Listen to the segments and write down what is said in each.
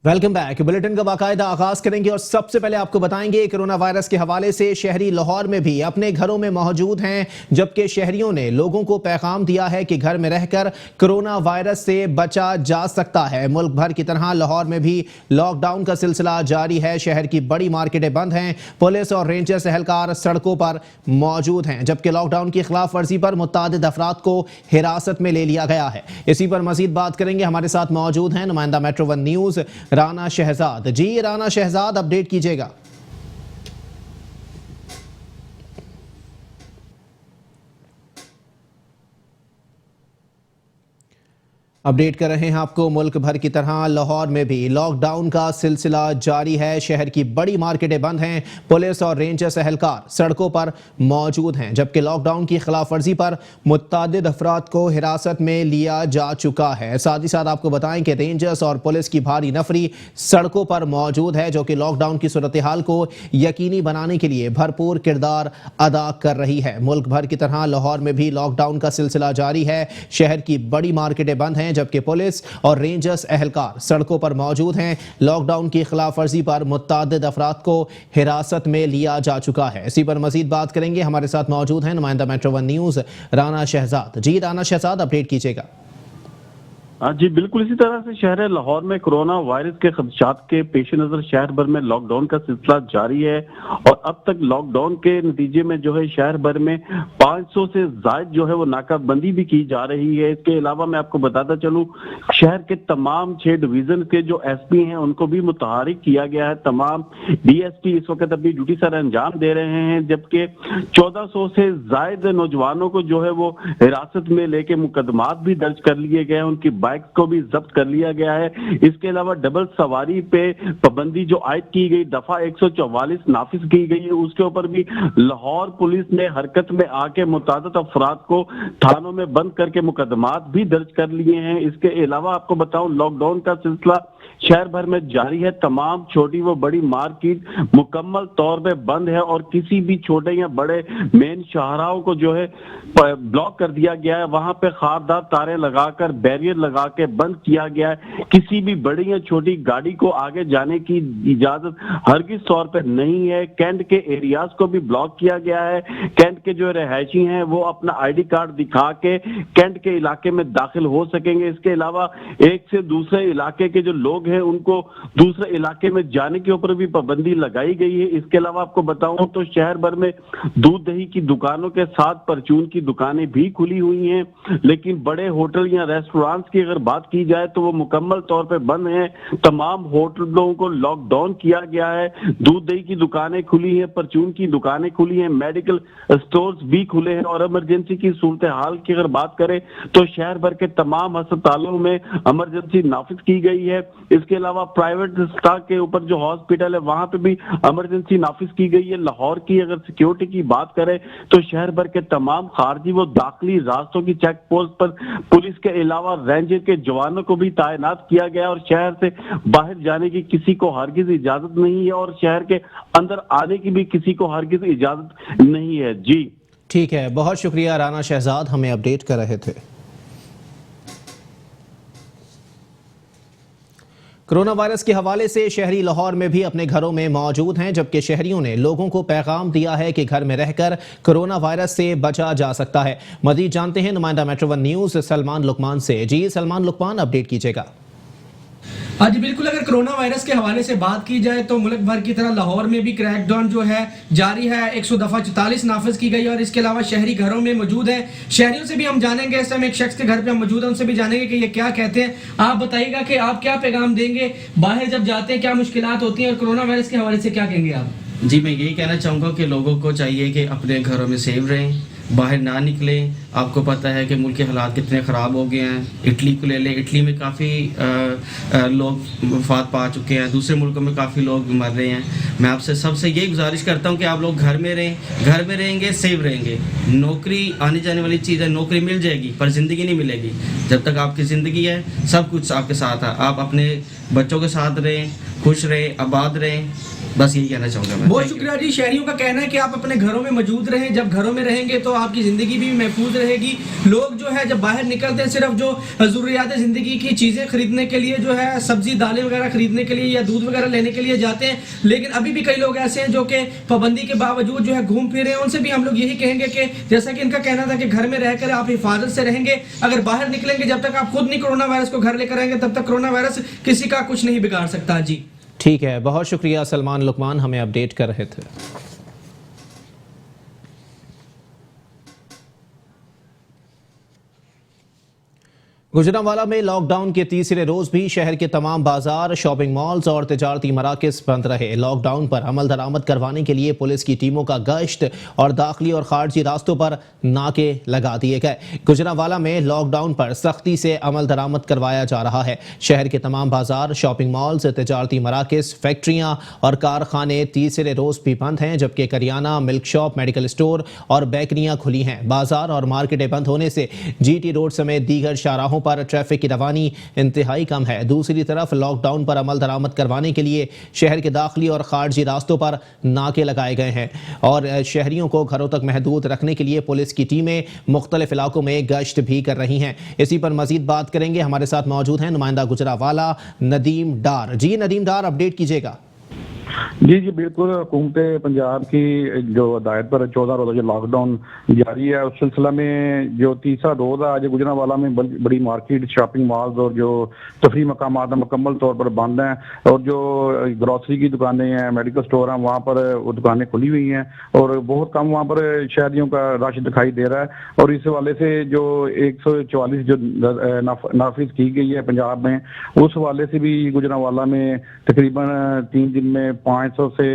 Welcome back. Bulletin का बाकायदा आगाज करेंगे और सबसे पहले आपको बताएंगे कोरोना वायरस के हवाले से शहरी लाहौर में भी अपने घरों में मौजूद हैं, जबकि शहरियों ने लोगों को पैगाम दिया है कि घर में रहकर कोरोना वायरस से बचा जा सकता है। मुल्क भर की तरह लाहौर में भी लॉकडाउन का सिलसिला जारी है। शहर की बड़ी मार्केटें बंद हैं, पुलिस और रेंजर्स एहलकार सड़कों पर मौजूद हैं, जबकि लॉकडाउन की खिलाफ वर्जी पर मुतअद्दिद अफराद को हिरासत में ले लिया गया है। इसी पर मजीद बात करेंगे। हमारे साथ मौजूद हैं नुमाइंदा metro one News Rana Shahzad. जी राना शहजाद, अपडेट कीजिएगा। अपडेट कर रहे हैं आपको। मुल्क भर की तरह लाहौर में भी लॉकडाउन का सिलसिला जारी है। शहर की बड़ी मार्केटें बंद हैं, पुलिस और रेंजर्स एहलकार सड़कों पर मौजूद हैं, जबकि लॉकडाउन की खिलाफ वर्जी पर मुतअद्दिद अफराद को हिरासत में लिया जा चुका है। साथ ही साथ आपको बताएं कि रेंजर्स और पुलिस की भारी नफरी सड़कों पर मौजूद है, जो कि लॉकडाउन की सूरत हाल को यकीनी बनाने के लिए भरपूर किरदार अदा कर रही है। मुल्क भर की तरह लाहौर में भी लॉकडाउन का सिलसिला जारी है। शहर की बड़ी मार्केटें बंद हैं, जबकि पुलिस और रेंजर्स एहलकार सड़कों पर मौजूद हैं। लॉकडाउन की खिलाफ वर्जी पर मुतअद्दिद अफराद को हिरासत में लिया जा चुका है। इसी पर मजीद बात करेंगे। हमारे साथ मौजूद हैं नुमाइंदा metro one News Rana Shahzad. जी राना शहजाद, अपडेट कीजिएगा। जी बिल्कुल, इसी तरह से शहर लाहौर में कोरोना वायरस के खदशात के पेश नजर शहर भर में लॉकडाउन का सिलसिला जारी है और अब तक लॉकडाउन के नतीजे में जो है शहर भर में 500 से ज्यादा जो है वो नाकाबंदी भी की जा रही है। इसके अलावा मैं आपको बताता चलूं, शहर के तमाम 6 डिवीजन के जो एसपी हैं उनको भी मुतहरिक किया गया है। तमाम डीएसपी इस वक्त अपनी ड्यूटी सर अंजाम दे रहे हैं, जबकि 1400 से ज्यादा नौजवानों को जो है वो हिरासत में लेके मुकदमात भी दर्ज कर लिए गए हैं। उनकी बाइक को भी जब्त कर लिया गया है। इसके अलावा डबल सवारी पे पाबंदी जो आयद की गई, दफा 144 नाफिज की गई है, उसके ऊपर भी लाहौर पुलिस ने हरकत में आके मुतअद्दिद अफराद को थानों में बंद करके मुकदमात भी दर्ज कर लिए हैं। इसके अलावा आपको बताऊं, लॉकडाउन का सिलसिला शहर भर में जारी है। तमाम छोटी व बड़ी मार्केट मुकम्मल तौर पे बंद है और किसी भी छोटे या बड़े मेन शाहराहों को जो है ब्लॉक कर दिया गया है। वहां पे खारदार तारें लगाकर बैरियर लगा के बंद किया गया है। किसी भी बड़ी या छोटी गाड़ी को आगे जाने की इजाजत हरगिज तौर पे नहीं है। कैंट के एरियाज को भी ब्लॉक किया गया है। कैंट के जो रहायशी हैं वो अपना आईडी कार्ड दिखा के कैंट के इलाके में दाखिल हो सकेंगे। इसके अलावा एक से दूसरे इलाके के जो लोग हैं उनको दूसरे इलाके में जाने के ऊपर भी पाबंदी लगाई गई है। इसके अलावा आपको बताऊं तो शहर भर में दूध दही की दुकानों के साथ परचून की दुकानें भी खुली हुई हैं, लेकिन बड़े होटल या रेस्टोरेंट्स की अगर बात की जाए तो वो मुकम्मल तौर पे बंद हैं। तमाम होटलों को लॉकडाउन किया गया है। दूध दही की दुकानें खुली हैं, परचून की दुकानें खुली हैं, मेडिकल स्टोर्स भी खुले हैं और इमरजेंसी की सूरत हाल की अगर बात करें तो शहर भर के तमाम अस्पतालों में इमरजेंसी नाफिज की गई है। इसके अलावा प्राइवेट स्टाफ के ऊपर जो हॉस्पिटल है वहां पे भी इमरजेंसी नाफिज की गई है। लाहौर की अगर सिक्योरिटी की बात करें तो शहर भर के तमाम खारजी व दाखिली रास्तों की चेक पोस्ट पर पुलिस के अलावा रेंजर के जवानों को भी तैनात किया गया और शहर से बाहर जाने की किसी को हरगिज इजाजत नहीं है और शहर के अंदर आने की भी किसी को हरगिज इजाजत नहीं है। जी ठीक है, बहुत शुक्रिया राना शहजाद, हमें अपडेट कर रहे थे। कोरोना वायरस के हवाले से शहरी लाहौर में भी अपने घरों में मौजूद हैं, जबकि शहरियों ने लोगों को पैगाम दिया है कि घर में रहकर कोरोना वायरस से बचा जा सकता है। मजीद जानते हैं नुमाइंदा metro one news Salman Luqman से। जी सलमान लुकमान, अपडेट कीजिएगा। हाँ जी बिल्कुल, अगर कोरोना वायरस के हवाले से बात की जाए तो मुल्क भर की तरह लाहौर में भी क्रैकडाउन जो है जारी है। 100 दफा 44 नाफिज की गई और इसके अलावा शहरी घरों में मौजूद है। शहरियों से भी हम जानेंगे, इस समय एक शख्स के घर पे हम मौजूद हैं, उनसे भी जानेंगे कि ये क्या कहते हैं। आप बताइएगा कि आप क्या पैगाम देंगे, बाहर जब जाते हैं क्या मुश्किलात होती हैं और कोरोना वायरस के हवाले से क्या कहेंगे आप? जी मैं यही कहना चाहूँगा कि लोगों को चाहिए कि अपने घरों में सेफ रहें, बाहर ना निकलें। आपको पता है कि मुल्क के हालात कितने ख़राब हो गए हैं। इटली को ले लें, इटली में काफ़ी लोग वफात पा चुके हैं, दूसरे मुल्कों में काफ़ी लोग मर रहे हैं। मैं आपसे सबसे यही गुजारिश करता हूं कि आप लोग घर में रहें, घर में रहेंगे सेफ रहेंगे। नौकरी आने जाने वाली चीज़ है, नौकरी मिल जाएगी पर ज़िंदगी नहीं मिलेगी। जब तक आपकी ज़िंदगी है सब कुछ आपके साथ है। आप अपने बच्चों के साथ रहें, खुश रहें, आबाद रहें बस यही कहना चाहूँगा मैं। बहुत शुक्रिया जी। शहरियों का कहना है कि आप अपने घरों में मौजूद रहें, जब घरों में रहेंगे तो आपकी ज़िंदगी भी महफूज रहेगी। लोग जो है जब बाहर निकलते हैं सिर्फ जो ज़रूरियात ज़िंदगी की चीज़ें खरीदने के लिए, जो है सब्जी दालें वगैरह खरीदने के लिए या दूध वगैरह लेने के लिए जाते हैं, लेकिन अभी भी कई लोग ऐसे हैं जो कि पाबंदी के बावजूद जो है घूम फिर रहे हैं। उनसे भी हम लोग यही कहेंगे कि जैसा कि इनका कहना था कि घर में रहकर आप हिफाजत से रहेंगे, अगर बाहर निकलेंगे जब तक आप खुद नहीं कोरोना वायरस को घर लेकर आएंगे तब तक कोरोना वायरस किसी का कुछ नहीं बिगाड़ सकता जी। ठीक है, बहुत शुक्रिया सलमान लुकमान, हमें अपडेट कर रहे थे। गुजरांवाला में लॉकडाउन के तीसरे रोज भी शहर के तमाम बाजार, शॉपिंग मॉल्स और तिजारती मराकज़ बंद रहे। लॉकडाउन पर अमल दरामद करवाने के लिए पुलिस की टीमों का गश्त और दाखिली और खारजी रास्तों पर नाके लगा दिए गए। गुजरांवाला में लॉकडाउन पर सख्ती से अमल दरामद करवाया जा रहा है। शहर के तमाम बाजार, शॉपिंग मॉल्स, तिजारती मराकज़, फैक्ट्रियाँ और कारखाने तीसरे रोज भी बंद हैं, जबकि kirana, milk shop, medical store और बेकरियाँ खुली हैं। बाजार और मार्केटें बंद होने से GT रोड समेत दीगर शाहराहों पर ट्रैफिक की रवानी इंतहाई कम है। दूसरी तरफ लॉकडाउन पर अमल दरामद करवाने के लिए शहर के दाखिली और खारजी रास्तों पर नाके लगाए गए हैं और शहरियों को घरों तक महदूद रखने के लिए पुलिस की टीमें मुख्तलिफ इलाकों में गश्त भी कर रही हैं। इसी पर मजीद बात करेंगे। हमारे साथ मौजूद हैं नुमाइंदा गुजरांवाला नदीम डार। जी नदीम डार, अपडेट कीजिएगा। जी बिल्कुल, हुकूमत पंजाब की जो हदायत पर 14 रोज़ा जो लॉकडाउन जारी है, उस सिलसिला में जो तीसरा रोज़ है आज गुजरांवाला में बड़ी मार्केट, शॉपिंग मॉल्स और जो तफरी मकामात मुकम्मल तौर पर बंद हैं और जो ग्रॉसरी की दुकानें हैं, मेडिकल स्टोर हैं, वहाँ पर वो दुकानें खुली हुई हैं और बहुत कम वहाँ पर शहरियों का रश दिखाई दे रहा है। और इस हवाले से जो 144 जो नाफिज की गई है पंजाब में, उस हवाले से भी गुजरांवाला में तकरीबन 3 दिन में 500 से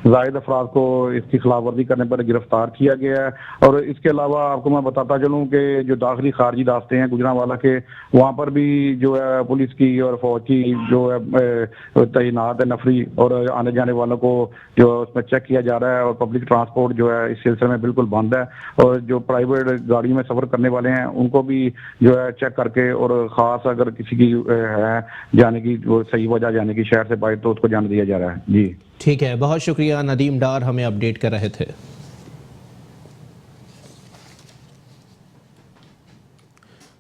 ज़ायद अफराद को इसकी खिलाफ वर्जी करने पर गिरफ्तार किया गया है। और इसके अलावा आपको मैं बताता चलूँ कि जो दाखिली खारजी रास्ते हैं गुजरांवाला के, वहाँ पर भी जो है पुलिस की और फौज की जो है तैनात है नफरी, और आने जाने वालों को जो उसमें चेक किया जा रहा है। और पब्लिक ट्रांसपोर्ट जो है इस सिलसिले में बिल्कुल बंद है और जो प्राइवेट गाड़ी में सफ़र करने वाले हैं उनको भी जो है चेक करके, और ख़ास अगर किसी की है जाने की वो सही वजह जाने की शहर से बाहर, तो उसको जाने दिया जा रहा है। जी ठीक है, बहुत शुक्रिया नदीम डार, हमें अपडेट कर रहे थे।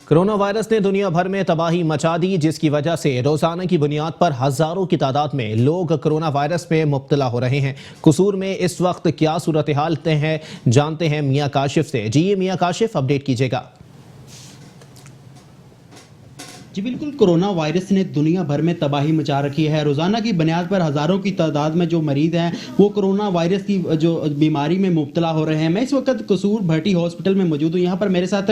कोरोना वायरस ने दुनिया भर में तबाही मचा दी, जिसकी वजह से रोजाना की बुनियाद पर हजारों की तादाद में लोग कोरोना वायरस में मुब्तला हो रहे हैं। कसूर में इस वक्त क्या सूरत हाल है, जानते हैं मियां काशिफ से। जी मियां काशिफ, अपडेट कीजिएगा। जी बिल्कुल, कोरोना वायरस ने दुनिया भर में तबाही मचा रखी है। रोज़ाना की बुनियाद पर हज़ारों की तादाद में जो मरीज़ हैं वो कोरोना वायरस की जो बीमारी में मुब्तला हो रहे हैं। मैं इस वक्त कसूर भट्टी हॉस्पिटल में मौजूद हूँ। यहाँ पर मेरे साथ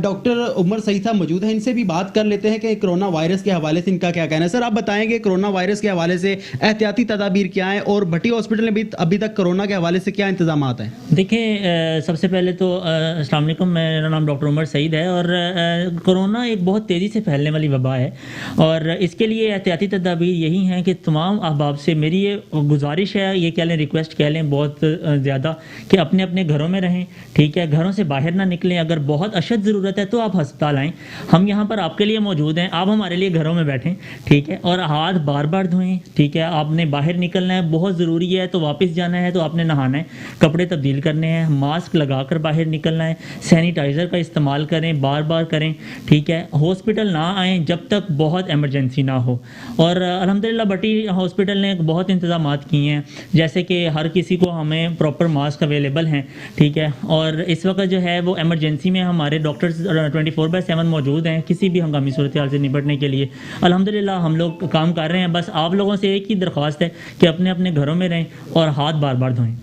डॉक्टर उमर सईद साहब मौजूद हैं। इनसे भी बात कर लेते हैं कि कोरोना वायरस के हवाले से इनका क्या कहना है। सर, आप बताएंगे कोरोना वायरस के हवाले से एहतियाती तदाबीर क्या है और भट्टी हॉस्पिटल में अभी तक कोरोना के हवाले से क्या इंतजाम हैं? देखिए, सबसे पहले तो अस्सलाम वालेकुम, मेरा नाम डॉक्टर उमर सईद है और कोरोना एक बहुत तेज़ी से फैलने वाली वबा है और इसके लिए एहतियाती तदाबीर यही हैं कि तमाम अहबाब से मेरी ये गुजारिश है, ये कह लें, रिक्वेस्ट कह लें बहुत ज़्यादा, कि अपने अपने घरों में रहें। ठीक है, घरों से बाहर ना निकलें। अगर बहुत अशद ज़रूरत है तो आप अस्पताल आएँ, हम यहाँ पर आपके लिए मौजूद हैं। आप हमारे लिए घरों में बैठें, ठीक है, और हाथ बार बार धोएं। ठीक है, आपने बाहर निकलना है, बहुत ज़रूरी है तो वापस जाना है तो आपने नहाना है, कपड़े तब्दील करने हैं, मास्क लगा कर बाहर निकलना है, सैनिटाइज़र का इस्तेमाल करें, बार बार करें। ठीक है, हॉस्पिटल ना आएँ जब तक बहुत इमरजेंसी ना हो। और अल्हम्दुलिल्लाह भट्टी हॉस्पिटल ने बहुत इंतज़ामात किए हैं, जैसे कि हर किसी को हमें प्रॉपर मास्क अवेलेबल हैं। ठीक है, और इस वक्त जो है वो इमरजेंसी में हमारे डॉक्टर्स 24/7 मौजूद हैं किसी भी हंगामी सूरत हाल से निपटने के लिए। अल्हम्दुलिल्लाह हम लोग काम कर रहे हैं। बस आप लोगों से एक ही दरख्वास्त है कि अपने अपने घरों में रहें और हाथ बार बार धोएं।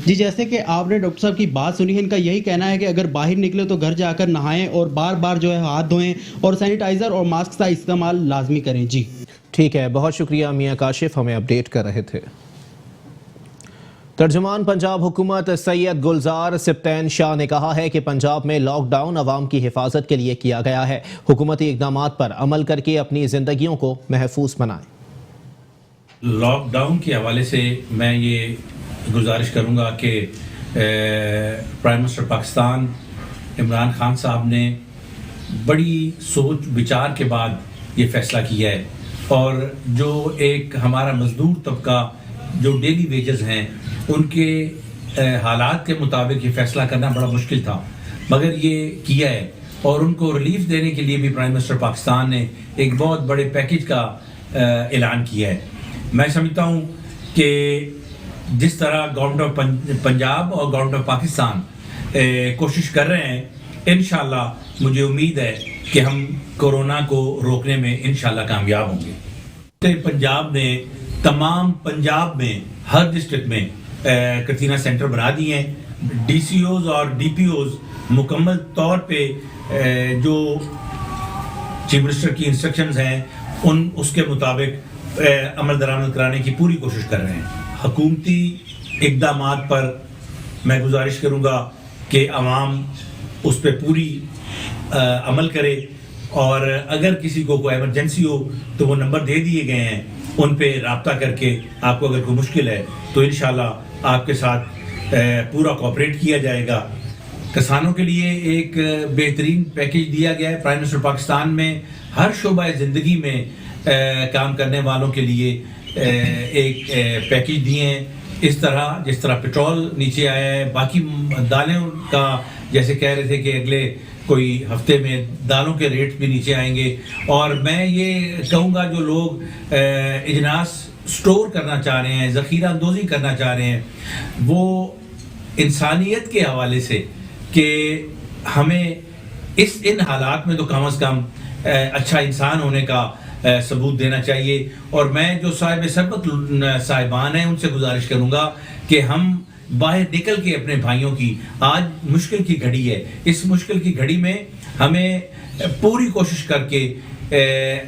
जी, जैसे कि आपने डॉक्टर साहब की बात सुनी है, इनका यही कहना है कि अगर बाहर निकले तो घर जाकर नहाएं और बार बार जो है हाथ धोएं और सैनिटाइज़र और मास्क का इस्तेमाल लाजमी करें। जी ठीक है, बहुत शुक्रिया मियां काशिफ, हमें अपडेट कर रहे थे। तर्जुमान पंजाब हुकूमत सैयद गुलजार सिब्तैन शाह ने कहा है कि पंजाब में लॉकडाउन अवाम की हिफाजत के लिए किया गया है। हुकूमती इक़दामात पर अमल करके अपनी जिंदगियों को महफूज बनाएं। लॉकडाउन के हवाले से मैं ये गुजारिश करूँगा कि प्राइम मिनिस्टर पाकिस्तान इमरान खान साहब ने बड़ी सोच विचार के बाद ये फैसला किया है और जो एक हमारा मजदूर तबका जो डेली वेजेस हैं उनके हालात के मुताबिक ये फैसला करना बड़ा मुश्किल था, मगर ये किया है। और उनको रिलीफ देने के लिए भी प्राइम मिनिस्टर पाकिस्तान ने एक बहुत बड़े पैकेज का ऐलान किया है। मैं समझता हूँ कि जिस तरह गवर्नमेंट ऑफ पंजाब और गवर्नमेंट ऑफ पाकिस्तान कोशिश कर रहे हैं, इंशाल्लाह मुझे उम्मीद है कि हम कोरोना को रोकने में इंशाल्लाह कामयाब होंगे। पंजाब ने तमाम पंजाब में हर डिस्ट्रिक्ट में करीना सेंटर बना दिए हैं। डीसीओज और डीपीओज मुकम्मल तौर पे जो चीफ मिनिस्टर की इंस्ट्रक्शंस हैं उसके मुताबिक अमल दरामद कराने की पूरी कोशिश कर रहे हैं। हुकूमती इक़दामात पर मैं गुजारिश करूँगा कि आवाम उस पर पूरी अमल करे, और अगर किसी को कोई एमरजेंसी हो तो वो नंबर दे दिए गए हैं, उन पे रब्ता करके आपको अगर कोई मुश्किल है तो इंशाल्लाह आपके साथ पूरा कोऑपरेट किया जाएगा। किसानों के लिए एक बेहतरीन पैकेज दिया गया है। प्राइम मिनिस्टर पाकिस्तान में हर शोबा ज़िंदगी में काम करने वालों के लिए एक पैकेज दिए हैं। इस तरह जिस तरह पेट्रोल नीचे आया है, बाकी दालें का जैसे कह रहे थे कि अगले कोई हफ्ते में दालों के रेट भी नीचे आएंगे। और मैं ये कहूँगा जो लोग इजनास स्टोर करना चाह रहे हैं, ज़ख़ीरा अंदोज़ी करना चाह रहे हैं, वो इंसानियत के हवाले से कि हमें इन हालात में तो कम अज़ कम अच्छा इंसान होने का सबूत देना चाहिए। और मैं जो साहिब सरबत साहिबान हैं उनसे गुजारिश करूँगा कि हम बाहर निकल के अपने भाइयों की, आज मुश्किल की घड़ी है, इस मुश्किल की घड़ी में हमें पूरी कोशिश करके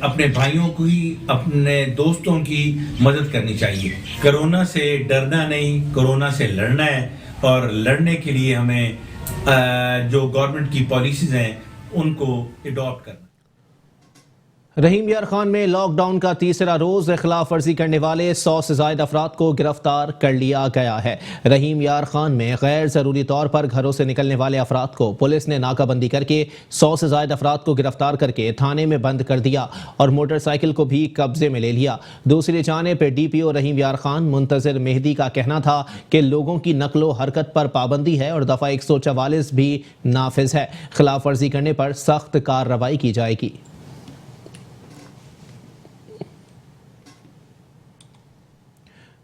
अपने भाइयों की, अपने दोस्तों की मदद करनी चाहिए। कोरोना से डरना नहीं, कोरोना से लड़ना है, और लड़ने के लिए हमें जो गवर्नमेंट की पॉलिसीज़ हैं उनको अडॉप्ट करना। रहीम यार खान में लॉकडाउन का तीसरा रोज खिलाफ वर्जी करने वाले 100 से ज्यादा अफराद को गिरफ्तार कर लिया गया है। रहीम यार खान में गैर जरूरी तौर पर घरों से निकलने वाले अफराद को पुलिस ने नाकाबंदी करके 100 से ज्यादा अफराद को गिरफ्तार करके थाने में बंद कर दिया और मोटरसाइकिल को भी कब्जे में ले लिया। दूसरी जानिब पर डीपीओ रहीम यार खान मुंतजिर मेहदी का कहना था कि लोगों की नकलो हरकत पर पाबंदी है और दफा 144 भी नाफिज है। खिलाफ वर्जी करने पर सख्त कार्रवाई की जाएगी।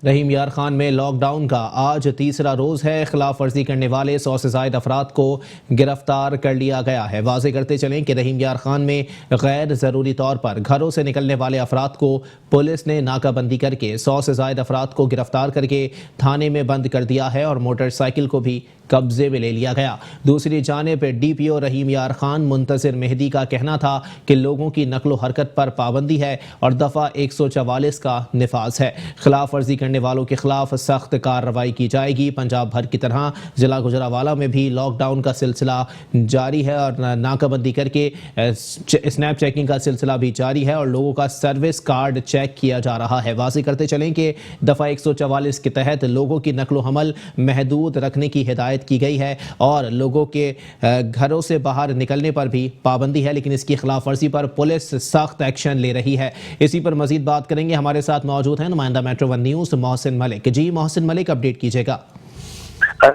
रहीम यार खान में लॉकडाउन का आज तीसरा रोज़ है। खिलाफ वर्जी करने वाले 100 से ज़ायद अफराद को गिरफ्तार कर लिया गया है। वाज़े करते चलें कि रहीम यार खान में गैर ज़रूरी तौर पर घरों से निकलने वाले अफराद को पुलिस ने नाकाबंदी करके 100 से ज़ायद अफराद को गिरफ्तार करके थाने में बंद कर दिया है और मोटरसाइकिल को भी कब्जे में ले लिया गया। दूसरी जानिब डीपीओ रहीम यार खान मुंतजिर मेहदी का कहना था कि लोगों की नकलो हरकत पर पाबंदी है और दफ़ा 144 का निफाज है। खिलाफ वर्जी करने वालों के खिलाफ सख्त कार्रवाई की जाएगी। पंजाब भर की तरह जिला गुजरावाला में भी लॉकडाउन का सिलसिला जारी है और नाकाबंदी करके स्नैप चेकिंग का सिलसिला भी जारी है और लोगों का सर्विस कार्ड चेक किया जा रहा है। वाज़ेह करते चलें कि दफ़ा 144 के तहत लोगों की नकलो हमल महदूद रखने की हिदायत की गई है और लोगों के घरों से बाहर निकलने पर भी पाबंदी है, लेकिन इसकी खिलाफ वर्जी पर पुलिस सख्त एक्शन ले रही है। इसी पर मजीद बात करेंगे। हमारे साथ मौजूद हैं नुमाइंदा metro one News Mohsin Malik. जी मोहसिन मलिक, अपडेट कीजिएगा।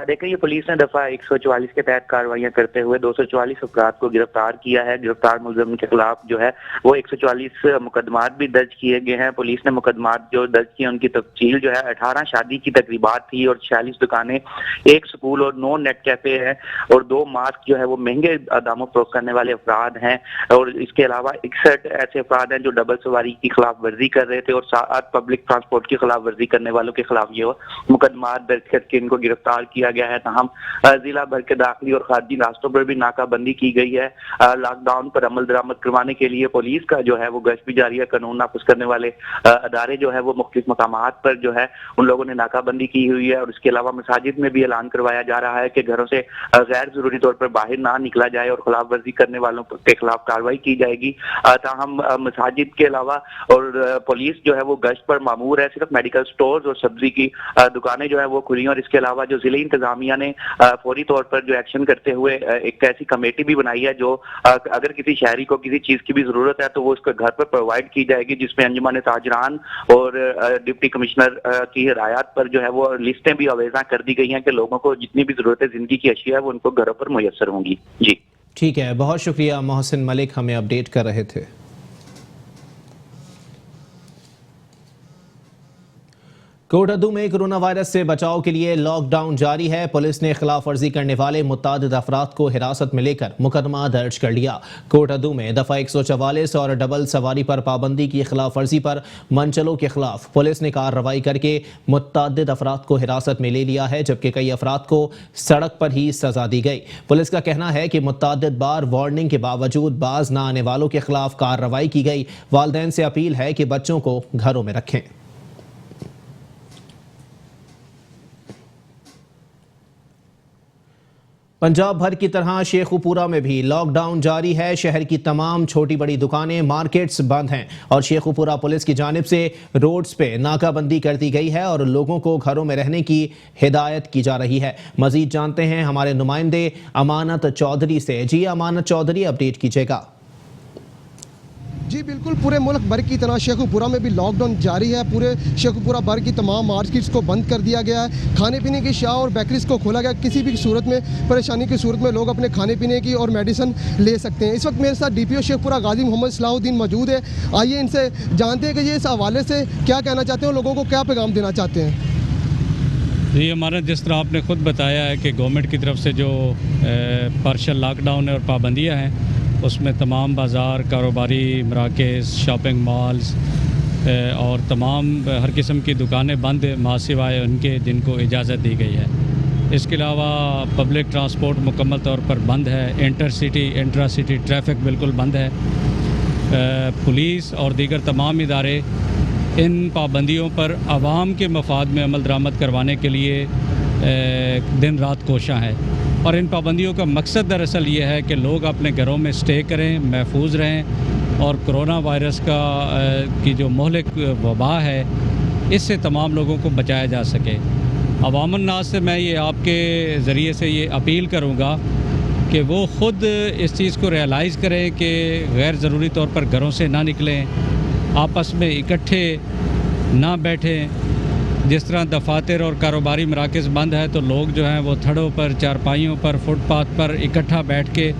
देखिए, पुलिस ने दफा 144 के तहत कार्रवाइयां करते हुए 244 अपराध को गिरफ्तार किया है। गिरफ्तार मुलजिम के खिलाफ जो है वो 144 मुकदमात भी दर्ज किए गए हैं। पुलिस ने मुकदमात जो दर्ज किए उनकी तफसील जो है 18 शादी की तकरीबात थी और 46 दुकानें, 1 स्कूल और 9 नेट कैफे हैं और 2 मास्क जो है वो महंगे दामों फरोख्त करने वाले अफराद हैं। और इसके अलावा 61 ऐसे अफराद हैं जो डबल सवारी की खिलाफ वर्जी कर रहे थे और 7 पब्लिक ट्रांसपोर्ट की खिलाफ वर्जी करने वालों के खिलाफ ये मुकदमात दर्ज करके इनको गिरफ्तार किया गया है। तमाम जिला भर के दाखिली और खारजी रास्तों पर भी नाकाबंदी की गई है। लॉकडाउन पर अमल दरामद करवाने के लिए पुलिस का जो है वो गश्त भी जारी है। कानून नाफिज करने वाले अदारे जो है वो मुख्तलिफ मकामात पर जो है उन लोगों ने नाकाबंदी की हुई है। और इसके अलावा मसाजिद में भी ऐलान करवाया जा रहा है कि घरों से गैर जरूरी तौर पर बाहर ना निकला जाए और खिलाफ वर्जी करने वालों के खिलाफ कार्रवाई की जाएगी। ताहम मसाजिद के अलावा और पुलिस जो है वो गश्त पर मामूर है। सिर्फ मेडिकल स्टोर्स और सब्जी की दुकानें जो है वो खुली और इसके अलावा जो जिले इंतजामिया ने फौरी तौर पर जो एक्शन करते हुए एक ऐसी कमेटी भी बनाई है जो अगर किसी शहरी को किसी चीज की भी जरूरत है तो वो उसको घर पर प्रोवाइड की जाएगी, जिसमें अंजुमन ताजरान और डिप्टी कमिश्नर की हिदायत पर जो है वो लिस्टें भी अवेजा कर दी गई हैं कि लोगों को जितनी भी जरूरत है जिंदगी की अशिया है वो उनको घरों पर मुयस्सर होंगी। जी ठीक है, बहुत शुक्रिया मोहसिन मलिक, हमें अपडेट कर रहे थे। कोटद्दू में कोरोना वायरस से बचाव के लिए लॉकडाउन जारी है। पुलिस ने खिलाफ वर्जी करने वाले मुतअद्दिद अफराद को हिरासत में लेकर मुकदमा दर्ज कर लिया। कोटद्दू में दफा 144 और डबल सवारी पर पाबंदी की खिलाफ वर्जी पर मंचलों के खिलाफ पुलिस ने कार्रवाई करके मुतअद्दिद अफराद को हिरासत में ले लिया है, जबकि कई अफराद को सड़क पर ही सजा दी गई। पुलिस का कहना है कि मुतअद्दिद बार वार्निंग के बावजूद बाज न आने वालों के खिलाफ कार्रवाई की गई। वालिदैन से अपील है कि बच्चों को घरों में रखें। पंजाब भर की तरह शेखुपुरा में भी लॉकडाउन जारी है। शहर की तमाम छोटी बड़ी दुकानें, मार्केट्स बंद हैं और शेखुपुरा पुलिस की जानिब से रोड्स पे नाकाबंदी कर दी गई है और लोगों को घरों में रहने की हिदायत की जा रही है। मजीद जानते हैं हमारे नुमाइंदे अमानत चौधरी से। जी अमानत चौधरी, अपडेट कीजिएगा। जी बिल्कुल, पूरे मुल्क भर की तरह शेखुपुरा में भी लॉकडाउन जारी है। पूरे शेखुपुरा भर की तमाम मार्केट्स को बंद कर दिया गया है। खाने पीने की शाह और बेकरीज को खोला गया। किसी भी सूरत में, परेशानी की सूरत में लोग अपने खाने पीने की और मेडिसिन ले सकते हैं। इस वक्त मेरे साथ डीपीओ शेखुपुरा गाजी मोहम्मद सलाहुद्दीन मौजूद है। आइए इनसे जानते हैं कि ये इस हवाले से क्या कहना चाहते हैं और लोगों को क्या पैगाम देना चाहते हैं। जी, हमारा जिस तरह आपने ख़ुद बताया है कि गवर्नमेंट की तरफ से जो पार्शल लॉकडाउन है और पाबंदियाँ हैं, उसमें तमाम बाज़ार, कारोबारी मराकज़, शॉपिंग मॉल्स और तमाम हर किस्म की दुकानें बंद, मां सिवाय उनके जिनको इजाज़त दी गई है। इसके अलावा पब्लिक ट्रांसपोर्ट मुकम्मल तौर पर बंद है। Inter city, intra city traffic बिल्कुल बंद है। पुलिस और दीगर तमाम इदारे इन पाबंदियों पर आवाम के मफाद में अमल दरामद करवाने के लिए दिन रात कोशां है। और इन पाबंदियों का मकसद दरअसल ये है कि लोग अपने घरों में स्टे करें, महफूज रहें और कोरोना वायरस की जो मोहलिक वबा है, इससे तमाम लोगों को बचाया जा सके। अवामुन नास से मैं ये आपके ज़रिए से ये अपील करूँगा कि वो ख़ुद इस चीज़ को रियलाइज़ करें कि गैर ज़रूरी तौर पर घरों से ना निकलें, आपस में इकट्ठे ना बैठें। जिस तरह दफातर और कारोबारी मराकज़ बंद है तो लोग जो हैं वो थड़ों पर, चारपाइयों पर, फुटपाथ पर इकट्ठा बैठ के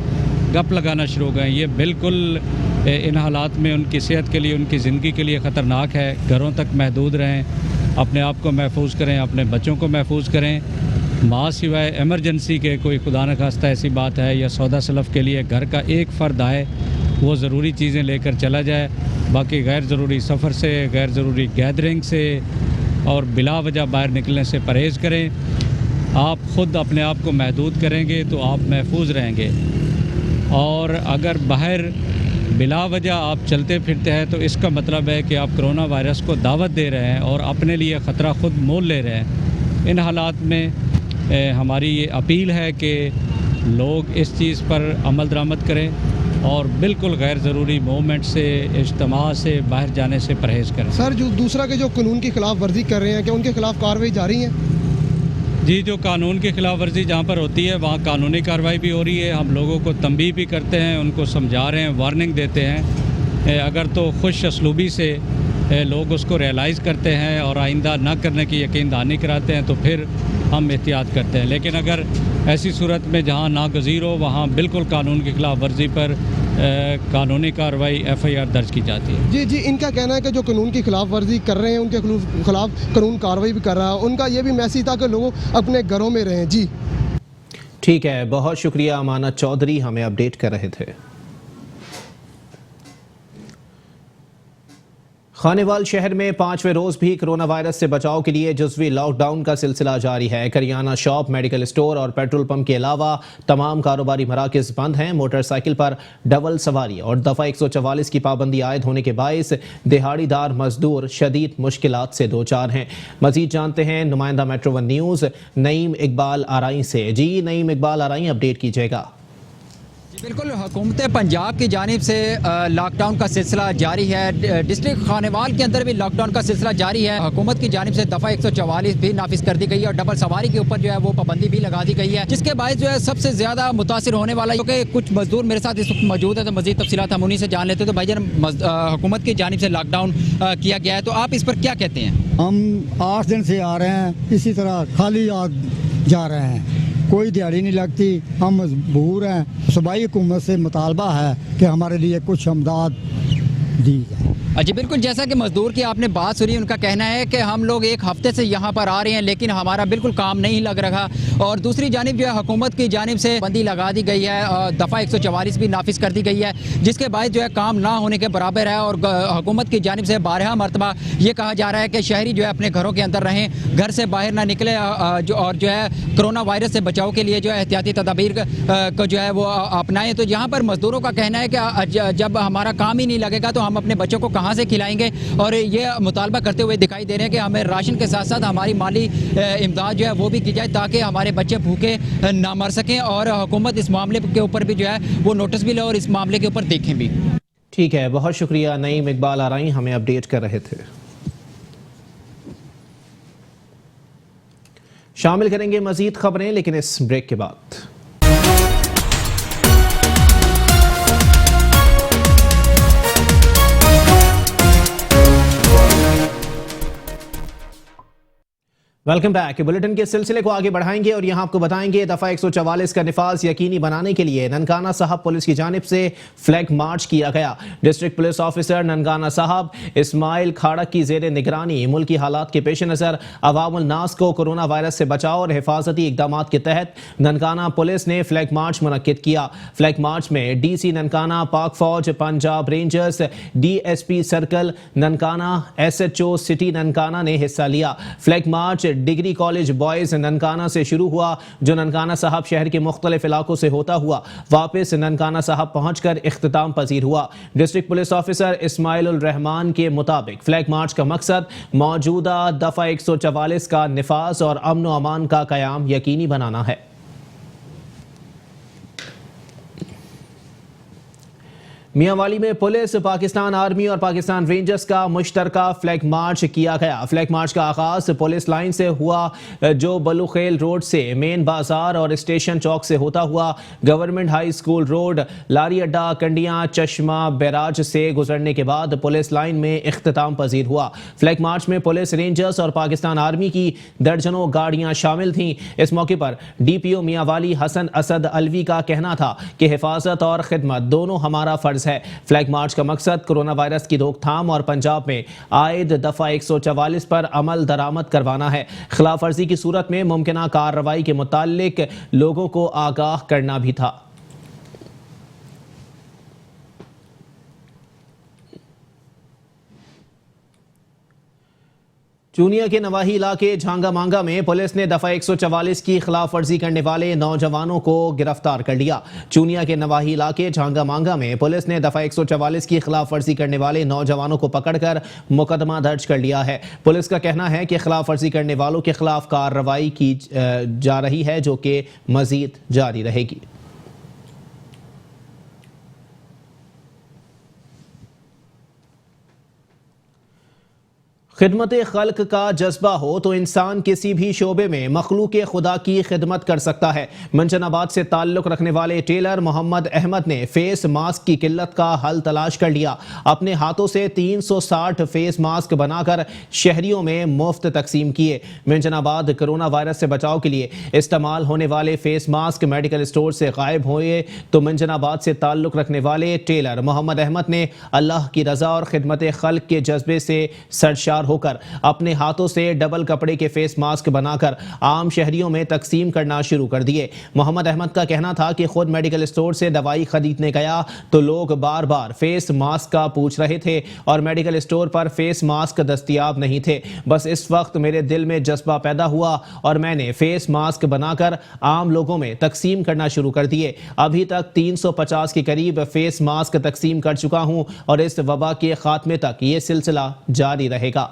गप लगाना शुरू हो गए। ये बिल्कुल इन हालात में उनकी सेहत के लिए, उनकी ज़िंदगी के लिए ख़तरनाक है। घरों तक महदूद रहें, अपने आप को महफूज करें, अपने बच्चों को महफूज करें। माँ सिवाय एमरजेंसी के कोई खुदा न खास्ता ऐसी बात है या सौदा सलफ़ के लिए घर का एक फ़र्द आए, वो ज़रूरी चीज़ें लेकर चला जाए। बाकी गैर ज़रूरी सफ़र से, गैर ज़रूरी गैदरिंग से और बिला वजह बाहर निकलने से परहेज़ करें। आप ख़ुद अपने आप को महदूद करेंगे तो आप महफूज रहेंगे। और अगर बाहर बिला वजह आप चलते फिरते हैं तो इसका मतलब है कि आप कोरोना वायरस को दावत दे रहे हैं और अपने लिए ख़तरा ख़ुद मोल ले रहे हैं। इन हालात में हमारी ये अपील है कि लोग इस चीज़ पर अमल दरामद करें और बिल्कुल गैर ज़रूरी मूवमेंट से, इज्तिमा से बाहर जाने से परहेज़ करें। सर, जो दूसरा के जो कानून की खिलाफ वर्जी कर रहे हैं, क्या उनके खिलाफ कार्रवाई जारी है? जी, जो कानून की खिलाफ वर्जी जहाँ पर होती है वहाँ कानूनी कार्रवाई भी हो रही है। हम लोगों को तंबीह भी करते हैं, उनको समझा रहे हैं, वार्निंग देते हैं। अगर तो खुश असलूबी से लोग उसको रियलाइज़ करते हैं और आइंदा ना करने की यकीन दहानी कराते हैं तो फिर हम एहतियात करते हैं। लेकिन अगर ऐसी सूरत में जहाँ नागज़ीर हो वहाँ बिल्कुल कानून की खिलाफ वर्जी पर कानूनी कार्रवाई FIR दर्ज की जाती है। जी, इनका कहना है कि जो कानून की खिलाफ वर्जी कर रहे हैं उनके खिलाफ कानून कार्रवाई भी कर रहा है। उनका ये भी मैसेज था कि लोग अपने घरों में रहें। जी ठीक है, बहुत शुक्रिया अमानत चौधरी, हमें अपडेट कर रहे थे। खानेवाल शहर में 5वें रोज भी कोरोना वायरस से बचाव के लिए जुज़वी लॉकडाउन का सिलसिला जारी है। करियाना शॉप, मेडिकल स्टोर और पेट्रोल पंप के अलावा तमाम कारोबारी मराकज़ बंद हैं। मोटरसाइकिल पर डबल सवारी और दफ़ा 144 की पाबंदी आयद होने के बायस दिहाड़ीदार मजदूर शदीद मुश्किलात से दो चार हैं। मजीद जानते हैं नुमाइंदा metro one News Naeem Iqbal Arai से। जी नईम इकबाल आराई, अपडेट कीजिएगा। बिल्कुल, हुकूमत पंजाब की जानिब से लॉकडाउन का सिलसिला जारी है। डिस्ट्रिक्ट खानेवाल के अंदर भी लॉकडाउन का सिलसिला जारी है। हुकूमत की जानिब से दफ़ा 144 भी नाफिज कर दी गई है और डबल सवारी के ऊपर जो है वो पाबंदी भी लगा दी गई है, जिसके बायस जो है सबसे ज़्यादा मुतासिर होने वाला, क्योंकि कुछ मजदूर मेरे साथ इस वक्त मौजूद है, तो मज़ीद तफसीलात हम उन्हीं से जान लेते हैं। तो भाईजान, हुकूमत की जानिब से लॉकडाउन किया गया है, तो आप इस पर क्या कहते हैं? हम 8 दिन से आ रहे हैं, इसी तरह खाली जा रहे हैं, कोई दिहाड़ी नहीं लगती, हम मजबूर हैं। सूबाई हुकूमत से मुतालबा है कि हमारे लिए कुछ इमदाद दी जाए। जी बिल्कुल, जैसा कि मजदूर की आपने बात सुनी, उनका कहना है कि हम लोग एक हफ्ते से यहाँ पर आ रहे हैं लेकिन हमारा बिल्कुल काम नहीं लग रहा। और दूसरी जानिब जो है हुकूमत की जानिब से बंदी लगा दी गई है और दफ़ा 144 भी नाफिज कर दी गई है, जिसके बाद जो है काम ना होने के बराबर है। और हुकूमत की जानिब से 12 मरतबा ये कहा जा रहा है कि शहरी जो है अपने घरों के अंदर रहें, घर से बाहर ना निकले, और जो है कोरोना वायरस से बचाव के लिए जो है एहतियाती तदाबीर को जो है वो अपनाएं। तो यहाँ पर मजदूरों का कहना है कि जब हमारा काम ही नहीं लगेगा तो हम अपने बच्चों को कहाँ से खिलाएंगे, और ये मुतालबा करते हुए दिखाई दे रहे हैं कि हमें राशन के साथ साथ हमारी माली इमदाद जो है वो भी की जाए ताकि हमारे बच्चे भूखे ना मर सकें। और हुकूमत इस मामले के ऊपर भी जो है वो नोटिस भी ले और इस मामले के ऊपर देखें भी। ठीक है, बहुत शुक्रिया नईम इकबाल आराई, हमें अपडेट कर रहे थे। शामिल करेंगे मजीद खबरें, लेकिन इस ब्रेक के बाद। Welcome back. बुलेटिन के सिलसिले को आगे बढ़ाएंगे और यहां आपको बताएंगे दफा 144 का निफाज यकीनी बनाने के लिए ननकाना साहब पुलिस की जानिब से फ्लैग मार्च किया गया। डिस्ट्रिक्ट पुलिस ऑफिसर ननकाना साहब इस्माइल खाड़क की जेर निगरानी मुल्की हालात के पेश नज़र अवामुल नास को कोरोना वायरस से बचाव और हिफाजती इकदाम के तहत ननकाना पुलिस ने फ्लैग मार्च मुनक्किद किया। फ्लैग मार्च में DC ननकाना, पाक फौज, Punjab rangers, DSP circle Nankana, SHO city Nankana ने हिस्सा लिया। Flag march degree college boys Nankana से शुरू हुआ, जो ननकाना साहब शहर के मुख्तलिफ इलाकों से होता हुआ वापस ननकाना साहब पहुंचकर इख्तिताम पजीर हुआ। डिस्ट्रिक्ट पुलिस ऑफिसर इस्माइल उल रहमान के मुताबिक फ्लैग मार्च का मकसद मौजूदा दफा 144 का निफाज और अमन व अमान का कयाम यकीनी बनाना है। मियांवाली में पुलिस, पाकिस्तान आर्मी और पाकिस्तान रेंजर्स का मुश्तरका फ्लैग मार्च किया गया। फ्लैग मार्च का आगाज पुलिस लाइन से हुआ, जो बलुखेल रोड से मेन बाजार और स्टेशन चौक से होता हुआ गवर्नमेंट हाई स्कूल रोड, लारी अड्डा, कंडियां, चश्मा, बैराज से गुजरने के बाद पुलिस लाइन में इख्तिताम पजीर हुआ। फ्लैग मार्च में पुलिस, रेंजर्स और पाकिस्तान आर्मी की दर्जनों गाड़ियां शामिल थीं। इस मौके पर DPO मियांवाली हसन असद अलवी का कहना था कि हिफाजत और खिदमत दोनों हमारा फर्ज है। फ्लैग मार्च का मकसद कोरोना वायरस की रोकथाम और पंजाब में आयद दफा 144 पर अमल दरामद करवाना है। खिलाफ वर्जी की सूरत में मुमकिना कार्रवाई के मुताल्लिक लोगों को आगाह करना भी था। चूनिया के नवाही इलाके झांगा मांगा में पुलिस ने दफा 144 की खिलाफ वर्जी करने वाले नौजवानों को गिरफ्तार कर लिया। चूनिया के नवाही इलाके झांगा मांगा में पुलिस ने दफा 144 की खिलाफ वर्जी करने वाले नौजवानों को पकड़कर मुकदमा दर्ज कर लिया है। पुलिस का कहना है कि खिलाफ वर्जी करने वालों के खिलाफ कार्रवाई की जा रही है, जो कि मजीद जारी रहेगी। खिदमत खल्क का जज्बा हो तो इंसान किसी भी शोबे में मखलूक खुदा की खिदमत कर सकता है। मंचनाबाद से ताल्लुक रखने वाले टेलर मोहम्मद अहमद ने फेस मास्क की किल्लत का हल तलाश कर लिया। अपने हाथों से 360 फेस मास्क बनाकर शहरियों में मुफ्त तकसीम किए। मंचनाबाद कोरोना वायरस से बचाव के लिए इस्तेमाल होने वाले फेस मास्क मेडिकल स्टोर से गायब हुए, तो मंचनाबाद से ताल्लुक रखने वाले टेलर मोहम्मद अहमद ने अल्लाह की रजा और खिदमत खल्क के जज्बे से सरशार होकर अपने हाथों से डबल कपड़े के फेस मास्क बनाकर आम शहरियों में तकसीम करना शुरू कर दिए। मोहम्मद अहमद का कहना था कि खुद मेडिकल स्टोर से दवाई खरीदने गया तो लोग बार बार फेस मास्क का पूछ रहे थे और मेडिकल स्टोर पर फेस मास्क दस्तयाब नहीं थे। बस इस वक्त मेरे दिल में जज्बा पैदा हुआ और मैंने फेस मास्क बनाकर आम लोगों में तकसीम करना शुरू कर दिए। अभी तक 350 के करीब फेस मास्क तकसीम कर चुका हूं और इस वबा के खात्मे तक ये सिलसिला जारी रहेगा।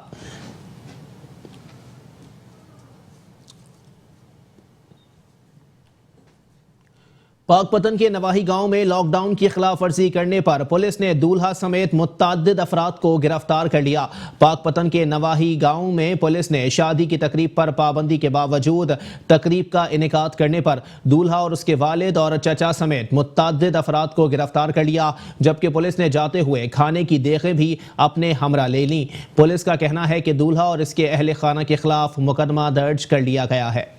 पाकपतन के नवाही गांव में लॉकडाउन की खिलाफ वर्जी करने पर पुलिस ने दूल्हा समेत मुतअद्दिद अफराद को गिरफ्तार कर लिया। पाकपतन के नवाही गांव में पुलिस ने शादी की तकरीब पर पाबंदी के बावजूद तकरीब का इनेकाद करने पर दूल्हा और उसके वालिद और चचा समेत मुतअद्दिद अफराद को गिरफ्तार कर लिया, जबकि पुलिस ने जाते हुए खाने की देखें भी अपने हमरा ले लीं। पुलिस का कहना है कि दूल्हा और इसके अहले खाना के खिलाफ मुकदमा दर्ज कर लिया गया है।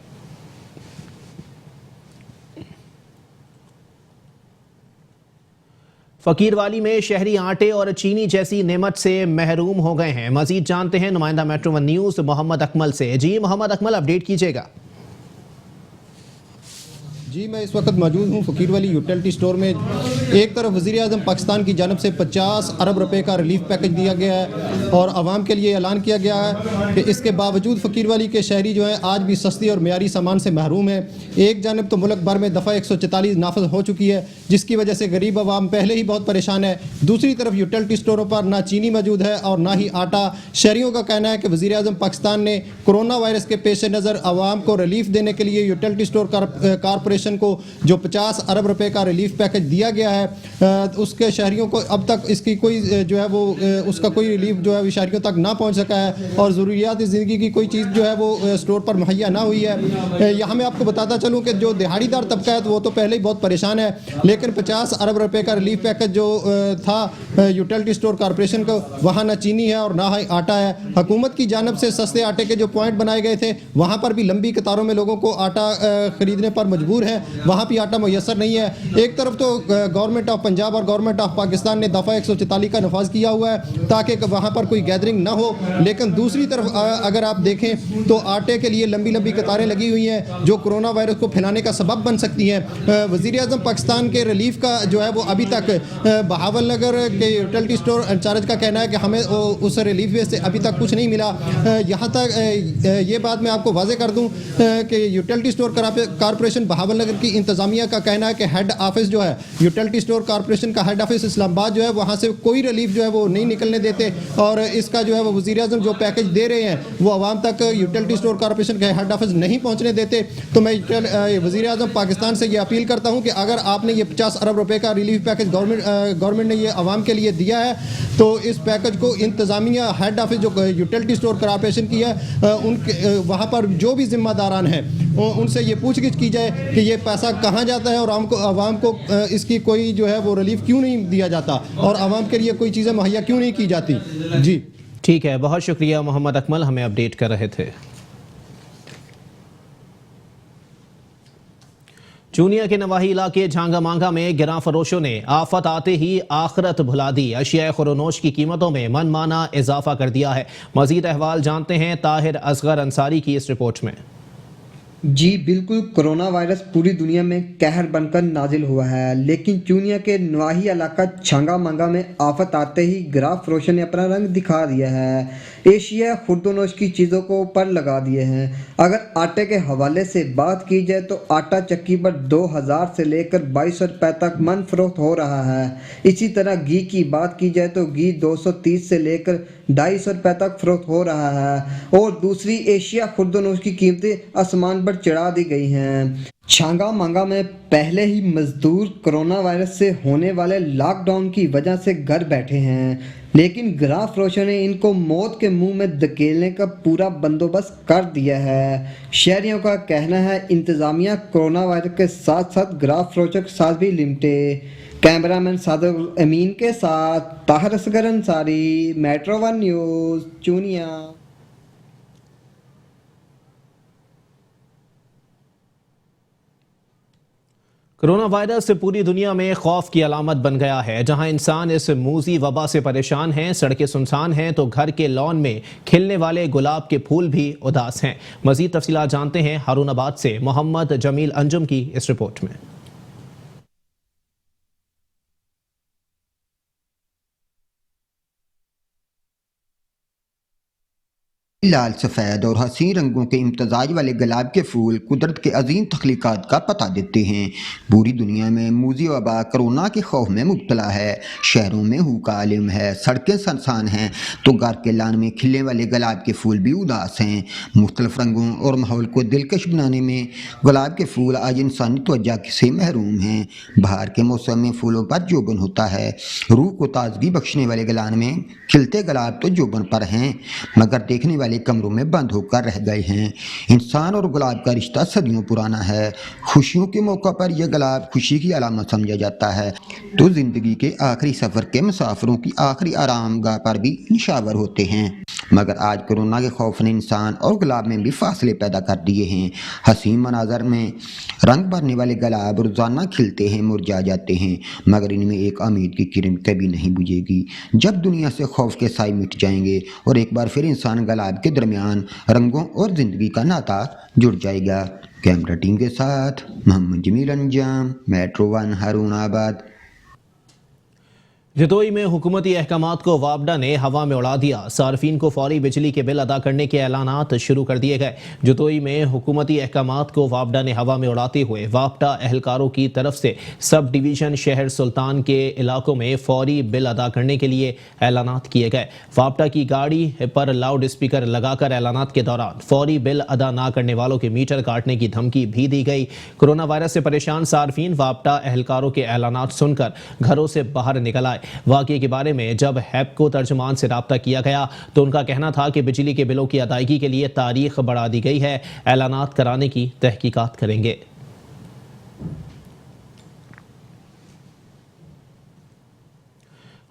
फकीरवाली में शहरी आटे और चीनी जैसी नेमत से महरूम हो गए हैं। मजीद जानते हैं नुमाइंदा metro one news Mohammad Akmal से। जी मोहम्मद अकमल, अपडेट कीजिएगा। जी, मैं इस वक्त मौजूद हूँ फकीरवाली यूटिलिटी स्टोर में। एक तरफ वज़ीर-ए-आज़म पाकिस्तान की जानब से 50 अरब रुपए का रिलीफ पैकेज दिया गया है और आवाम के लिए ऐलान किया गया है कि इसके बावजूद फकीरवाली के शहरी जो हैं आज भी सस्ती और मेयारी सामान से महरूम है। एक जानब तो मुल्क भर में दफ़ा 144 नाफज हो चुकी है, जिसकी वजह से गरीब आवाम पहले ही बहुत परेशान है। दूसरी तरफ यूटिलिटी स्टोरों पर ना चीनी मौजूद है और ना ही आटा। शहरियों का कहना है कि वज़ीर-ए-आज़म पाकिस्तान ने कोरोना वायरस के पेश नज़र आवाम को रिलीफ देने के लिए यूटिलिटी स्टोर कारपोरेशन को जो 50 अरब रुपए का रिलीफ पैकेज दिया गया है, उसके शहरियों को अब तक इसकी कोई जो है वो उसका कोई रिलीफ जो है शहरियों तक ना पहुंच सका है और ज़रूरियात ज़िंदगी की कोई चीज़ जो है वो स्टोर पर मुहैया ना हुई है। यहाँ मैं आपको बताता चलूँ कि जो दिहाड़ीदार तबका है वो तो पहले ही बहुत परेशान है, लेकिन 50 अरब रुपए का रिलीफ पैकेज जो था यूटिलिटी स्टोर कारपोरेशन को, वहाँ ना चीनी है और ना ही आटा है। हुकूमत की जानब से सस्ते आटे के जो पॉइंट बनाए गए थे, वहाँ पर भी लंबी कतारों में लोगों को आटा खरीदने पर मजबूर है, वहाँ भी आटा मुयसर नहीं है। एक तरफ तो गवर्नमेंट ऑफ पंजाब और गवर्नमेंट ऑफ पाकिस्तान ने दफ़ा 144 का नफाज किया हुआ है ताकि वहाँ पर कोई गैदरिंग ना हो, लेकिन दूसरी तरफ अगर आप देखें तो आटे के लिए लंबी लंबी कतारें लगी हुई हैं जो कोरोना वायरस को फैलाने का सबब बन सकती हैं। वज़ीर-ए-आज़म पाकिस्तान के रिलीफ का जो है वो अभी तक बहावल नगर के यूटिलिटी स्टोर इंचार्ज का कहना है कि हमें उस रिलीफ से अभी तक कुछ नहीं मिला। यहाँ तक ये बात मैं आपको वाज़े कर दूँ कि यूटिलिटी स्टोर कारपोरेशन बहावल नगर की इंतज़ामिया का कहना है कि हेड ऑफिस जो है यूटिलिटी स्टोर कारपोरेशन का हेड ऑफिस इस्लामाबाद जो है वहाँ से कोई रिलीफ जो है वो नहीं निकलने देते और इसका जो है वो वज़ीर-ए-आज़म जो पैकेज दे रहे हैं वो आवाम तक यूटिलिटी स्टोर कारपोरेशन के हेड ऑफिस नहीं पहुँचने देते। तो मैं वज़ीर-ए-आज़म पाकिस्तान से ये अपील करता हूँ कि अगर आपने ये 50 अरब रुपए का रिलीफ पैकेज गवर्नमेंट ने ये आवाम के लिए दिया है तो इस पैकेज को इंतज़ामिया हेड ऑफिस जो यूटिलिटी स्टोर कारपोरेशन की है उनके वहाँ पर जो भी जिम्मेदारान हैं उनसे ये पूछगिछ की जाए कि ये पैसा कहाँ जाता है और आवाम को इसकी कोई जो है वो रिलीफ क्यों नहीं दिया जाता और आवाम के लिए कोई चीज़ें मुहैया क्यों नहीं की जाती। जी ठीक है, बहुत शुक्रिया मोहम्मद अकमल, हमें अपडेट कर रहे थे। चूनिया के नवाही इलाके झांगा मांगा में गिरां फरोशों ने आफत आते ही आखिरत भुला दी। अशिया खुरोनोश की कीमतों में मनमाना इजाफा कर दिया है। मजीद अहवाल जानते हैं ताहिर असगर अंसारी की इस रिपोर्ट में। जी बिल्कुल, कोरोना वायरस पूरी दुनिया में कहर बनकर नाजिल हुआ है, लेकिन चूनिया के नवाही इलाका छांगा मांगा में आफत आते ही गिरां फरोशों ने अपना रंग दिखा दिया है। एशिया खुर्दोनोश की चीज़ों को पर लगा दिए हैं। अगर आटे के हवाले से बात की जाए तो आटा चक्की पर 2000 से लेकर 2200 रुपये तक मन फरोख्त हो रहा है। इसी तरह घी की बात की जाए तो घी 230 से लेकर 250 रुपये तक फरोख्त हो रहा है और दूसरी एशिया खुर्दोनोश की कीमतें आसमान पर चढ़ा दी गई हैं। छांगा मांगा में पहले ही मजदूर कोरोना वायरस से होने वाले लॉकडाउन की वजह से घर बैठे हैं, लेकिन गिरां फरोशों ने इनको मौत के मुंह में धकेलने का पूरा बंदोबस्त कर दिया है। शहरियों का कहना है इंतज़ामिया कोरोना वायरस के साथ साथ गिरां फरोशों के साथ भी लिमटे। कैमरामैन सादुल अमीन के साथ Tahir Asghar Ansari, metro one news, Chunian. Corona virus पूरी दुनिया में खौफ की अलामत बन गया है। जहां इंसान इस मूजी वबा से परेशान हैं, सड़कें सुनसान हैं, तो घर के लॉन में खिलने वाले गुलाब के फूल भी उदास हैं। मजीद तफसीलात जानते हैं हारूनाबाद से मोहम्मद जमील अंजुम की इस रिपोर्ट में। लाल, सफ़ेद और हसीन रंगों के इम्तजाज वाले गुलाब के फूल कुदरत के अजीम तख्लीकात का पता देते हैं। पूरी दुनिया में मूजी वबा कोरोना के खौफ में मुब्तला है। शहरों में हू का आलिम है, सड़कें सुनसान हैं तो घर के लान में खिलने वाले गुलाब के फूल भी उदास हैं। मुख्तलिफ रंगों और माहौल को दिलकश बनाने में गुलाब के फूल आज इंसानी तवज्जो से महरूम हैं। बहार के मौसम में फूलों पर जोबन होता है। रूह को ताजगी बख्शने वाले गलान में खिलते गुलाब तो जोबन पर हैं, मगर देखने वाले कमरों में बंद होकर रह गए हैं। इंसान और गुलाब का रिश्ता सदियों पुराना है। खुशियों के मौका पर यह गुलाब खुशी की अलामत समझा जाता है तो जिंदगी के आखिरी सफर के मुसाफिरों की आखिरी आरामगाह पर भी निशावर होते हैं। मगर आज कोरोना के खौफ ने इंसान और गुलाब में भी फासले पैदा कर दिए हैं। हसीन मनाजर में रंग भरने वाले गुलाब रोजाना खिलते हैं, मुरझा जाते हैं, मगर इनमें एक उम्मीद की किरण कभी नहीं बुझेगी। जब दुनिया से खौफ के साए मिट जाएंगे और एक बार फिर इंसान गुलाब के दरमियान रंगों और जिंदगी का नाता जुड़ जाएगा। कैमरा टीम के साथ मोहम्मद जमील अंजाम, मेट्रो 1 हारूनाबाद। जतोई में हुकूमती अहकामात को वापडा ने हवा में उड़ा दिया। सार्फिन को फौरी बिजली के बिल अदा करने के ऐलानात शुरू कर दिए गए। जतोई में हुकूमती अहकामात को वापडा ने हवा में उड़ाते हुए वापडा एहलकारों की तरफ से सब डिवीजन शहर सुल्तान के इलाकों में फौरी बिल अदा करने के लिए ऐलानात किए गए। वापडा की गाड़ी पर लाउड स्पीकर लगाकर ऐलानात के दौरान फौरी बिल अदा ना करने वालों के मीटर काटने की धमकी भी दी गई। कोरोना वायरस से परेशान सार्फिन वापडा एहलकारों के ऐलानात सुनकर घरों से बाहर निकल आए। वाकये के बारे में जब हैप्को तर्जुमान से राब्ता किया गया तो उनका कहना था कि बिजली के बिलों की अदायगी के लिए तारीख बढ़ा दी गई है, ऐलानात कराने की तहकीकात करेंगे।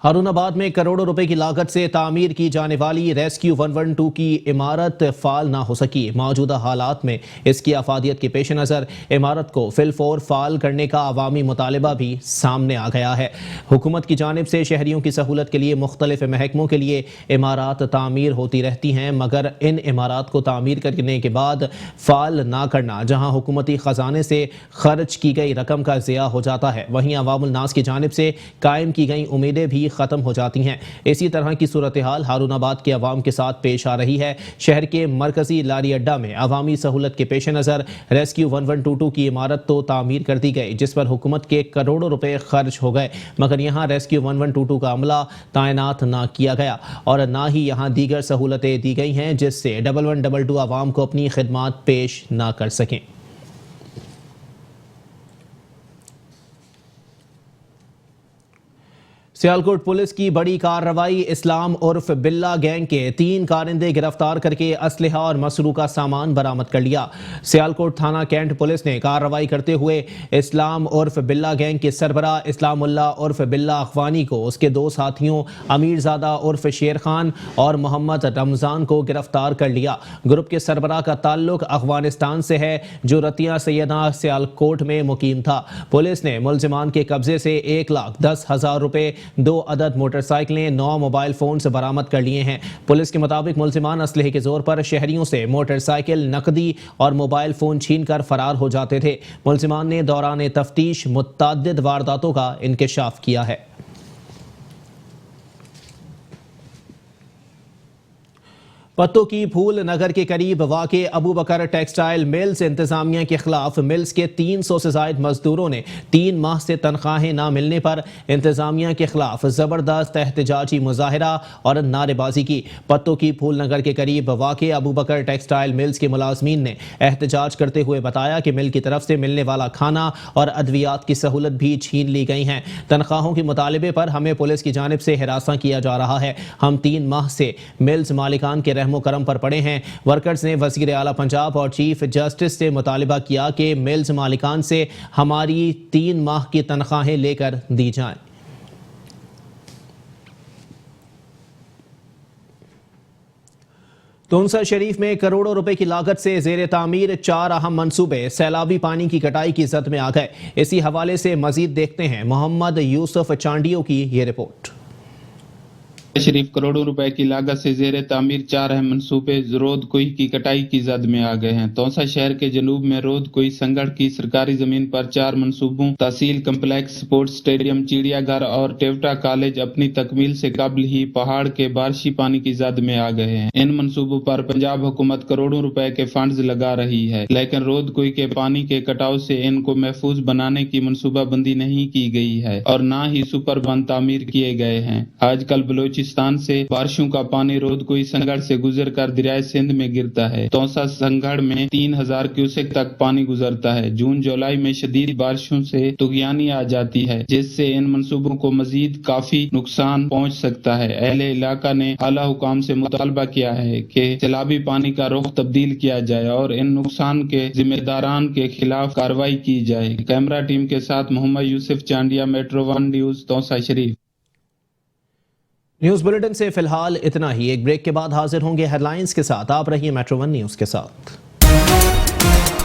हारूनाबाद में करोड़ों रुपए की लागत से तामीर की जाने वाली रेस्क्यू 112 की इमारत फाल ना हो सकी। मौजूदा हालात में इसकी अफादियत के पेश नज़र इमारत को फिलफौर फाल करने का अवामी मुतालबा भी सामने आ गया है। हुकूमत की जानिब से शहरियों की सहूलत के लिए मुख्तलिफ महकमों के लिए इमारत तामीर होती रहती हैं, मगर इन इमारत को तामीर करने के बाद फाल ना करना जहाँ हुकूमती ख़जाने से खर्च की गई रकम का ज़िया हो जाता है, वहीं अवामुल नास की जानिब से कायम की गई उम्मीदें भी खत्म हो जाती हैं। इसी तरह की सूरत हाल हारूनाबाद के अवाम के साथ पेश आ रही है। शहर के मरकजी लारी अड्डा में अवामी सहूलत के पेश नज़र रेस्क्यू 1122 की इमारत तो तामीर कर दी गई, जिस पर हुकूमत के करोड़ों रुपए खर्च हो गए, मगर यहाँ रेस्क्यू 1122 का अमला तैनात ना किया गया और ना ही यहाँ दीगर सहूलतें दी गई हैं जिससे 1122 अवाम को अपनी खिदमात पेश ना कर सकें। सियालकोट पुलिस की बड़ी कार्रवाई। इस्लाम उर्फ बिल्ला गैंग के 3 कारिंदे गिरफ्तार करके असलहा और मसरूका सामान बरामद कर लिया। सियालकोट थाना कैंट पुलिस ने कार्रवाई करते हुए इस्लाम उर्फ बिल्ला गैंग के सरबरा इस्लामुल्लाह उर्फ बिल्ला अखवानी को उसके 2 साथियों अमीरजादा उर्फ शेर खान और मोहम्मद रमजान को गिरफ्तार कर लिया। ग्रुप के सरबरा का ताल्लुक अफगानिस्तान से है, जो रतिया सैयदा सियालकोट में मुकीम था। पुलिस ने मुलजिमान के कब्जे से 1,10,000 रुपए, 2 अदद मोटरसाइकिलें, 9 मोबाइल फोन से बरामद कर लिए हैं। पुलिस के मुताबिक मुलजिमान असलहे के जोर पर शहरियों से मोटरसाइकिल, नकदी और मोबाइल फोन छीन कर फरार हो जाते थे। मुलजिमान ने दौरान तफ्तीश मुतअद्दिद वारदातों का इंकशाफ किया है। पत्तों की फूल नगर के करीब वाक़े अबू बकर टेक्सटाइल मिल्स इंतजामिया के खिलाफ मिल्स के 300 से जायद मजदूरों ने 3 माह से तनख्वाहें ना मिलने पर इंतजामिया के खिलाफ जबरदस्त एहतजाजी मुजाहरा और नारेबाजी की। पत्तों की फूल नगर के करीब वाक़े अबू बकर टेक्सटाइल मिल्स के मुलाजमीन ने एहतजाज करते हुए बताया कि मिल की तरफ से मिलने वाला खाना और अद्वियात की सहूलत भी छीन ली गई हैं। तनख्वाहों के मुतालबे पर हमें पुलिस की जानिब से हिरासा किया जा रहा है। हम 3 माह से मिल्स मालिकान के रहमो करम पर पड़े हैं। वर्कर्स ने वज़ीर आला पंजाब और चीफ जस्टिस से मुतालिबा किया कि मिल्स मालिकान से हमारी 3 माह की तनख्वाहें लेकर दी जाएं। तुनसा शरीफ में करोड़ों रुपए की लागत से ज़ेर तामीर 4 अहम मंसूबे सैलाबी पानी की कटाई की जद में आ गए। इसी हवाले से मजीद देखते हैं मोहम्मद यूसुफ चांडियो की ये रिपोर्ट। शरीफ करोड़ों रुपए की लागत से जेर तामीर 4 अहम मनसूबे रोद कोई की कटाई की जद में आ गए हैं। तौसा शहर के जनूब में रोद कोई संगढ़ की सरकारी जमीन पर 4 मनसूबों तहसील कम्प्लेक्स, स्पोर्ट्स स्टेडियम, चिड़ियाघर और टेवटा कॉलेज अपनी तकमील से कबल ही पहाड़ के बारिशी पानी की जद में आ गए हैं। इन मनसूबों पर पंजाब हुकूमत करोड़ों रुपए के फंड्स लगा रही है, लेकिन रोद कोई के पानी के कटाव से इनको महफूज बनाने की मनसूबाबंदी नहीं की गई है और न ही सुपर बंद तामीर किए गए हैं। आजकल बलोचिस्तान से बारिशों का पानी रोद कोई संगढ़ से गुजर कर दरियाए सिंध में गिरता है। तौसा संगढ़ में 3000 क्यूसेक तक पानी गुजरता है। जून जुलाई में शदीद बारिशों से तुगयानी आ जाती है, जिससे इन मंसूबों को मजीद काफी नुकसान पहुंच सकता है। अहले इलाका ने आला हुकाम से मुतालबा किया है कि सैलाबी पानी का रुख तब्दील किया जाए और इन नुकसान के जिम्मेदारान के खिलाफ कार्रवाई की जाए। कैमरा टीम के साथ मोहम्मद यूसुफ चांडिया, मेट्रो 1 न्यूज, तौसा शरीफ। न्यूज बुलेटिन से फिलहाल इतना ही। एक ब्रेक के बाद हाजिर होंगे हेडलाइंस के साथ। आप रहिए मेट्रो 1 न्यूज के साथ।